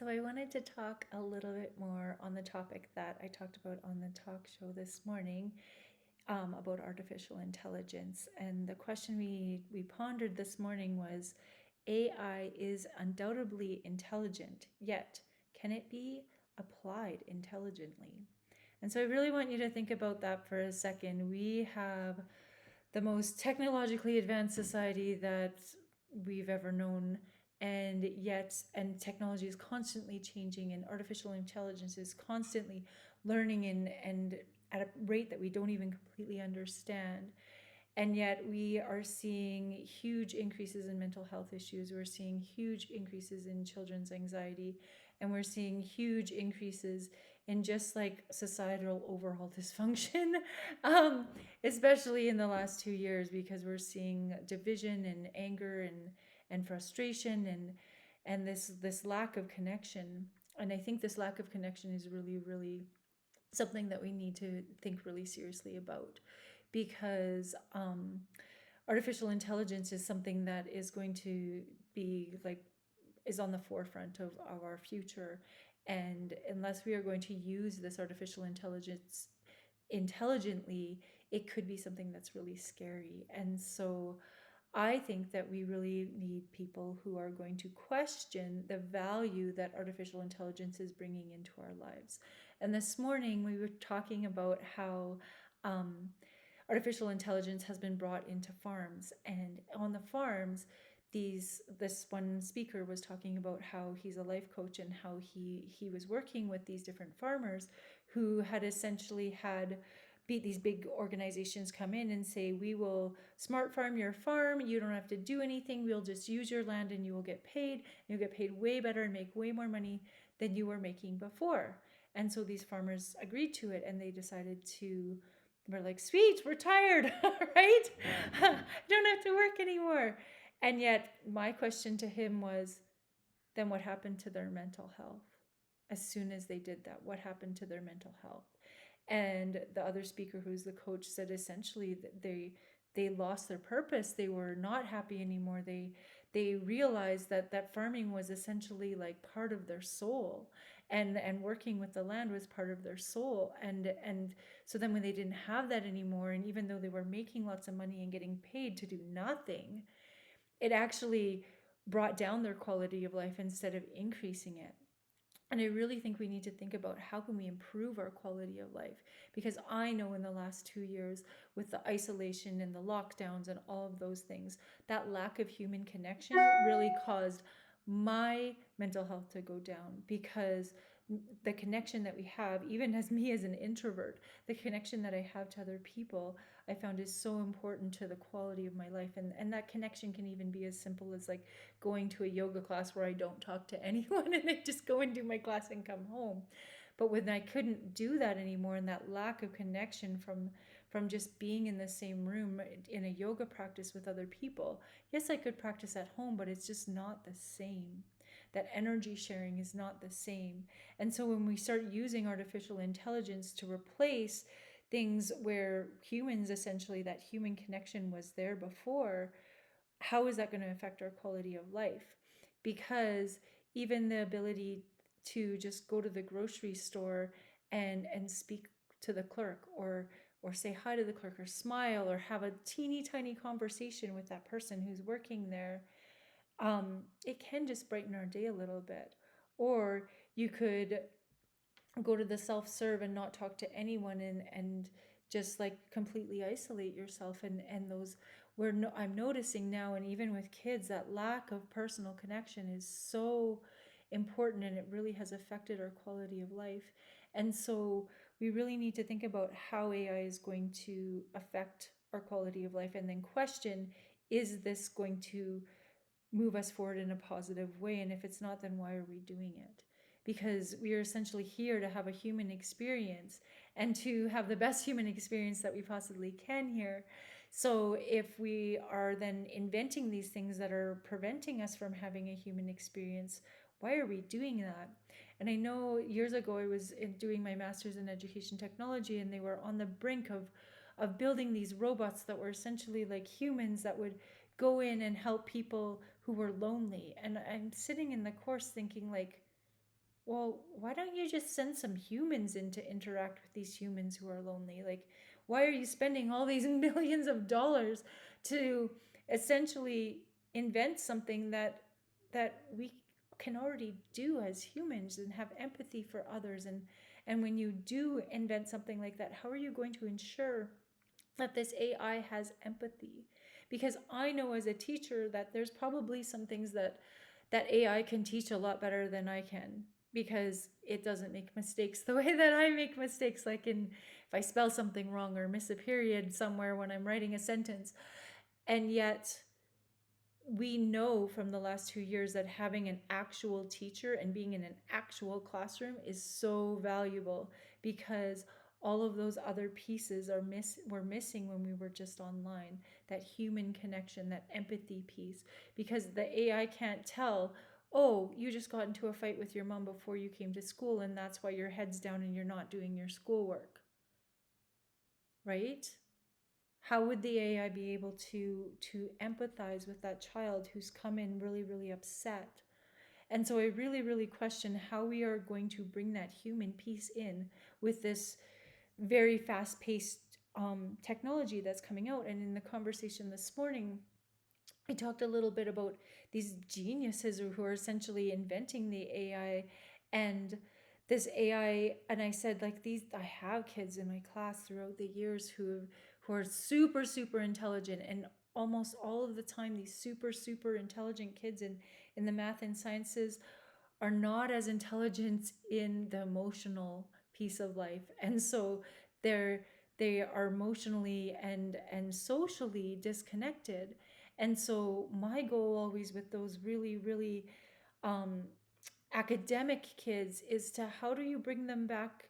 So I wanted to talk a little bit more on the topic that I talked about on the talk show this morning, about artificial intelligence. And the question we pondered this morning was, AI is undoubtedly intelligent, yet can it be applied intelligently? And so I really want you to think about that for a second. We have the most technologically advanced society that we've ever known, and technology is constantly changing, and artificial intelligence is constantly learning and at a rate that we don't even completely understand. And yet we are seeing huge increases in mental health issues. We're seeing huge increases in children's anxiety, and we're seeing huge increases in just like societal overall dysfunction, especially in the last 2 years, because we're seeing division and anger and frustration and this lack of connection. And I think this lack of connection is really, really something that we need to think really seriously about, because artificial intelligence is something that is going to be like is on the forefront of our future. And unless we are going to use this artificial intelligence intelligently, it could be something that's really scary. And so I think that we really need people who are going to question the value that artificial intelligence is bringing into our lives. And this morning we were talking about how artificial intelligence has been brought into farms, and on the farms, this one speaker was talking about how he's a life coach and how he was working with these different farmers who had essentially had these big organizations come in and say, we will smart farm your farm, you don't have to do anything, we'll just use your land and you will get paid. You'll get paid way better and make way more money than you were making before. And so these farmers agreed to it, and they decided to, we're like, sweet, we're tired, right? Don't have to work anymore. And yet my question to him was, then what happened to their mental health? As soon as they did that, what happened to their mental health? And the other speaker, who's the coach, said essentially that they lost their purpose. They were not happy anymore. They realized that farming was essentially like part of their soul, and working with the land was part of their soul. And so then when they didn't have that anymore, and even though they were making lots of money and getting paid to do nothing, it actually brought down their quality of life instead of increasing it. And I really think we need to think about how can we improve our quality of life, because I know in the last 2 years, with the isolation and the lockdowns and all of those things, that lack of human connection really caused my mental health to go down, because the connection that we have, even as me as an introvert, the connection that I have to other people, I found is so important to the quality of my life. And that connection can even be as simple as like going to a yoga class where I don't talk to anyone and I just go and do my class and come home. But when I couldn't do that anymore, and that lack of connection from just being in the same room in a yoga practice with other people, yes, I could practice at home, but it's just not the same. That energy sharing is not the same. And so when we start using artificial intelligence to replace things where humans, essentially that human connection was there before, how is that going to affect our quality of life? Because even the ability to just go to the grocery store and speak to the clerk, or say hi to the clerk, or smile, or have a teeny tiny conversation with that person who's working there, it can just brighten our day a little bit. Or you could go to the self-serve and not talk to anyone, and just like completely isolate yourself. And those, where no, I'm noticing now, and even with kids, that lack of personal connection is so important, and it really has affected our quality of life. And so we really need to think about how AI is going to affect our quality of life, and then question, is this going to move us forward in a positive way? And if it's not, then why are we doing it? Because we are essentially here to have a human experience, and to have the best human experience that we possibly can here. So if we are then inventing these things that are preventing us from having a human experience, why are we doing that? And I know years ago I was doing my master's in education technology, and they were on the brink of building these robots that were essentially like humans that would go in and help people who were lonely. And I'm sitting in the course thinking, like, well, why don't you just send some humans in to interact with these humans who are lonely? Like, why are you spending all these millions of dollars to essentially invent something that we can already do as humans and have empathy for others? And when you do invent something like that, how are you going to ensure that this AI has empathy? Because I know as a teacher that there's probably some things that AI can teach a lot better than I can, because it doesn't make mistakes the way that I make mistakes, like in if I spell something wrong or miss a period somewhere when I'm writing a sentence. And yet we know from the last 2 years that having an actual teacher and being in an actual classroom is so valuable, because all of those other pieces were missing when we were just online. That human connection, that empathy piece, because the AI can't tell, oh, you just got into a fight with your mom before you came to school and that's why your head's down and you're not doing your schoolwork, right? How would the AI be able to empathize with that child who's come in really upset? And so I really question how we are going to bring that human piece in with this very fast-paced technology that's coming out. And in the conversation this morning, I talked a little bit about these geniuses who are essentially inventing the AI and this AI. And I said, like, these, I have kids in my class throughout the years who are super intelligent, and almost all of the time these super intelligent kids in the math and sciences are not as intelligent in the emotional piece of life. And so they're they are emotionally and socially disconnected. And so my goal always with those really um, academic kids is to, how do you bring them back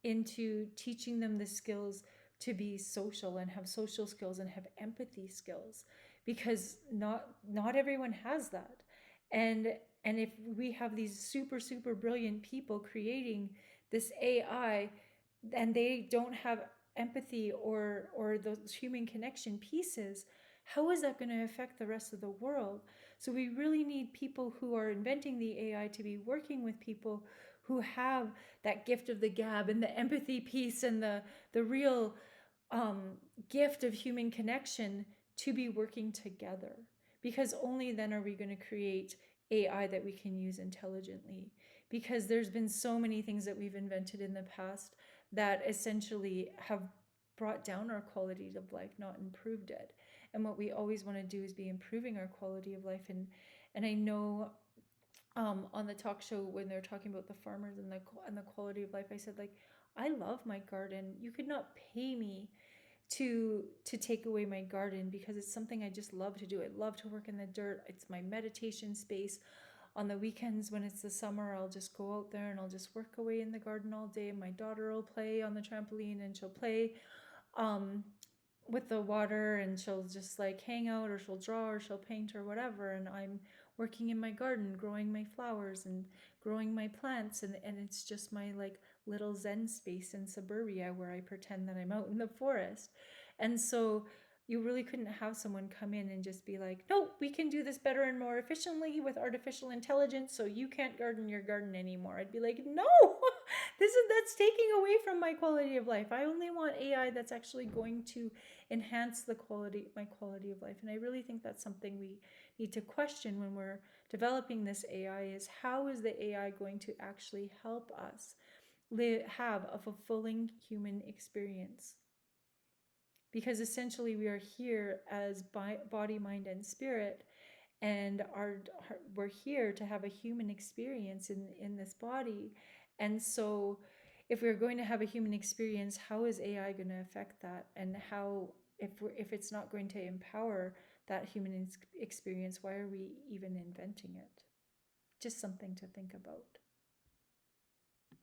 into teaching them the skills to be social and have social skills and have empathy skills, because not everyone has that. And if we have these super brilliant people creating this AI and they don't have empathy or those human connection pieces, how is that going to affect the rest of the world? So we really need people who are inventing the AI to be working with people who have that gift of the gab and the empathy piece and the real um, gift of human connection, to be working together. Because only then are we going to create AI that we can use intelligently. Because there's been so many things that we've invented in the past that essentially have brought down our quality of life, not improved it. And what we always want to do is be improving our quality of life. And I know on the talk show when they're talking about the farmers and the quality of life, I said, like, I love my garden. You could not pay me to take away my garden, because it's something I just love to do. I love to work in the dirt. It's my meditation space. On the weekends when it's the summer, I'll just go out there and I'll just work away in the garden all day. My daughter will play on the trampoline and she'll play um, with the water, and she'll just like hang out, or she'll draw, or she'll paint, or whatever. And I'm working in my garden, growing my flowers and growing my plants. And it's just my like little Zen space in suburbia where I pretend that I'm out in the forest. And so you really couldn't have someone come in and just be like, no, we can do this better and more efficiently with artificial intelligence, so you can't garden your garden anymore. I'd be like, no, that's taking away from my quality of life. I only want AI that's actually going to enhance my quality of life. And I really think that's something we need to question when we're developing this AI, is how is the AI going to actually help us have a fulfilling human experience? Because essentially we are here as body, mind, and spirit, and we're here to have a human experience in this body. And so if we're going to have a human experience, how is AI going to affect that? And how, if it's not going to empower that human experience, why are we even inventing it? Just something to think about.